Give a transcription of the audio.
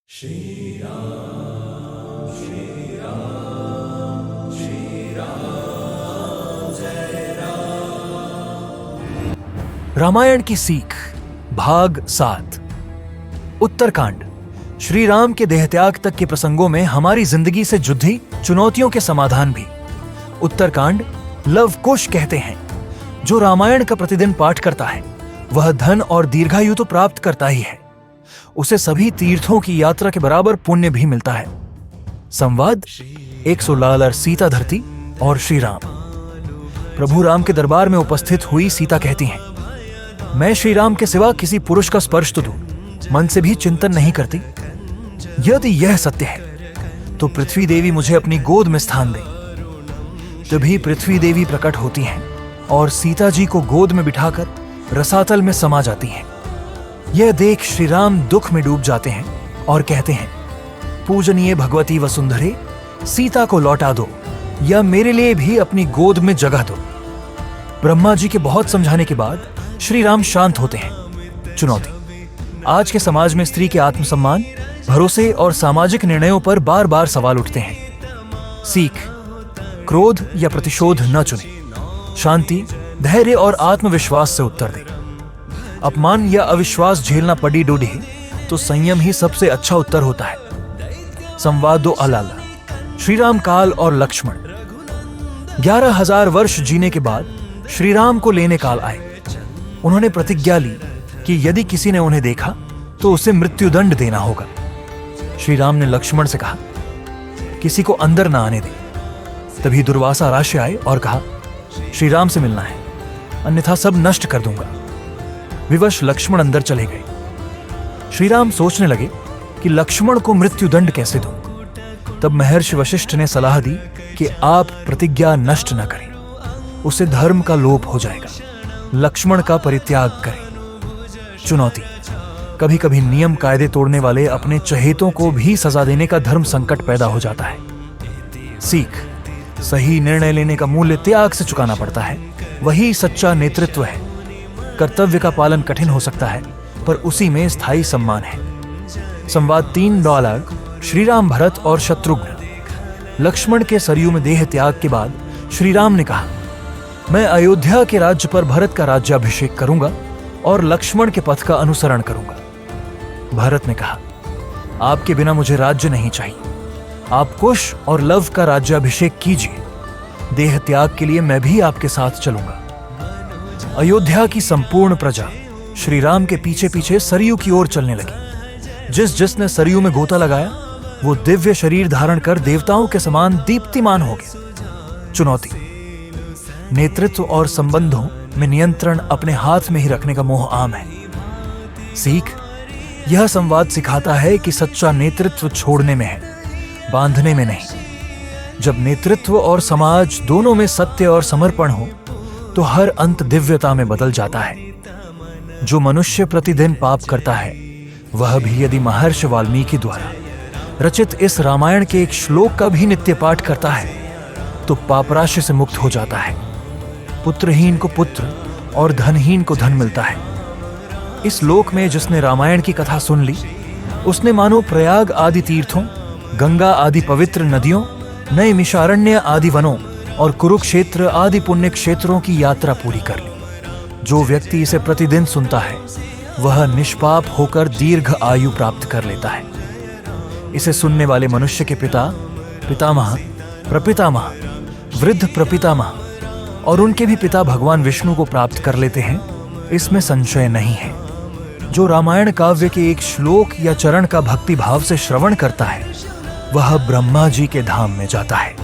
श्री राम श्री राम श्री राम जय राम। रामायण की सीख भाग 7 उत्तरकांड। श्री राम के देहत्याग तक के प्रसंगों में हमारी जिंदगी से जुड़ी चुनौतियों के समाधान भी। उत्तरकांड लव कुश कहते हैं। जो रामायण का प्रतिदिन पाठ करता है वह धन और दीर्घायु तो प्राप्त करता ही है, उसे सभी तीर्थों की यात्रा के बराबर पुण्य भी मिलता है। संवाद 116 सीता धरती और श्री राम। प्रभु राम के दरबार में उपस्थित हुई सीता कहती हैं, मैं श्री राम के सिवा किसी पुरुष का स्पर्श तो दूं, मन से भी चिंतन नहीं करती। यदि यह सत्य है तो पृथ्वी देवी मुझे अपनी गोद में स्थान दे। तभी पृथ्वी देवी प्रकट होती हैं और सीता जी को गोद में बिठाकर रसातल में समा जाती हैं। यह देख श्री राम दुख में डूब जाते हैं और कहते हैं, पूजनीय भगवती वसुंधरे, सीता को लौटा दो या मेरे लिए भी अपनी गोद में जगह दो। ब्रह्मा जी के बहुत समझाने के बाद श्री राम शांत होते हैं। चुनौती। आज के समाज में स्त्री के आत्मसम्मान, भरोसे और सामाजिक निर्णयों पर बार बार सवाल उठते हैं। सीख। क्रोध या प्रतिशोध न चुने, शांति, धैर्य और आत्मविश्वास से उत्तर दें। अपमान या अविश्वास झेलना पड़ी डूडी तो संयम ही सबसे अच्छा उत्तर होता है। संवादो अलाला। श्री राम काल और लक्ष्मण। 11,000 वर्ष जीने के बाद श्री राम को लेने काल आए। उन्होंने प्रतिज्ञा ली कि यदि किसी ने उन्हें देखा तो उसे मृत्युदंड देना होगा। श्री राम ने लक्ष्मण से कहा, किसी को अंदर ना आने दे। तभी दुर्वासा राशि आए और कहा, श्री राम से मिलना है, अन्यथा सब नष्ट कर दूंगा। विवश लक्ष्मण अंदर चले गए। श्री राम सोचने लगे कि लक्ष्मण को मृत्युदंड कैसे दूं। तब महर्षि वशिष्ठ ने सलाह दी कि आप प्रतिज्ञा नष्ट न करें, उससे धर्म का लोप हो जाएगा। लक्ष्मण का परित्याग करें। चुनौती। कभी कभी नियम कायदे तोड़ने वाले अपने चहेतों को भी सजा देने का धर्म संकट पैदा हो जाता है। सीख। सही निर्णय लेने का मूल्य त्याग से चुकाना पड़ता है, वही सच्चा नेतृत्व है। कर्तव्य का पालन कठिन हो सकता है, पर उसी में स्थायी सम्मान है। संवाद 3 डायलॉग। श्री राम, भरत और शत्रुघ्न। लक्ष्मण के सरयू में देह त्याग के बाद श्री राम ने कहा, मैं अयोध्या के राज्य पर भरत का राज्याभिषेक करूंगा और लक्ष्मण के पथ का अनुसरण करूंगा। भरत ने कहा, आपके बिना मुझे राज्य नहीं चाहिए, आप कुश और लव का राज्याभिषेक कीजिए। देह त्याग के लिए मैं भी आपके साथ चलूंगा। अयोध्या की संपूर्ण प्रजा श्री राम के पीछे पीछे सरयू की ओर चलने लगी। जिसने सरयू में गोता लगाया वो दिव्य शरीर धारण कर देवताओं के समान दीप्तिमान हो गया। चुनौती। नेतृत्व और संबंधों में नियंत्रण अपने हाथ में ही रखने का मोह आम है। सीख। यह संवाद सिखाता है कि सच्चा नेतृत्व छोड़ने में है, बांधने में नहीं। जब नेतृत्व और समाज दोनों में सत्य और समर्पण हो तो हर अंत दिव्यता में बदल जाता है। जो मनुष्य प्रतिदिन पाप करता है वह भी यदि महर्षि वाल्मीकि द्वारा रचित इस रामायण के एक श्लोक का भी नित्य पाठ करता है तो पापराशि से मुक्त हो जाता है। पुत्रहीन को पुत्र और धनहीन को धन मिलता है। इस लोक में जिसने रामायण की कथा सुन ली उसने मानो प्रयाग आदि तीर्थों, गंगा आदि पवित्र नदियों, नैमिषारण्य आदि वनों और कुरुक्षेत्र आदि पुण्य क्षेत्रों की यात्रा पूरी कर ली। जो व्यक्ति इसे प्रतिदिन सुनता है वह निष्पाप होकर दीर्घ आयु प्राप्त कर लेता है। इसे सुनने वाले मनुष्य के पिता, पितामह, प्रपितामह, वृद्ध प्रपितामह और उनके भी पिता भगवान विष्णु को प्राप्त कर लेते हैं, इसमें संशय नहीं है। जो रामायण काव्य के एक श्लोक या चरण का भक्ति भाव से श्रवण करता है वह ब्रह्मा जी के धाम में जाता है।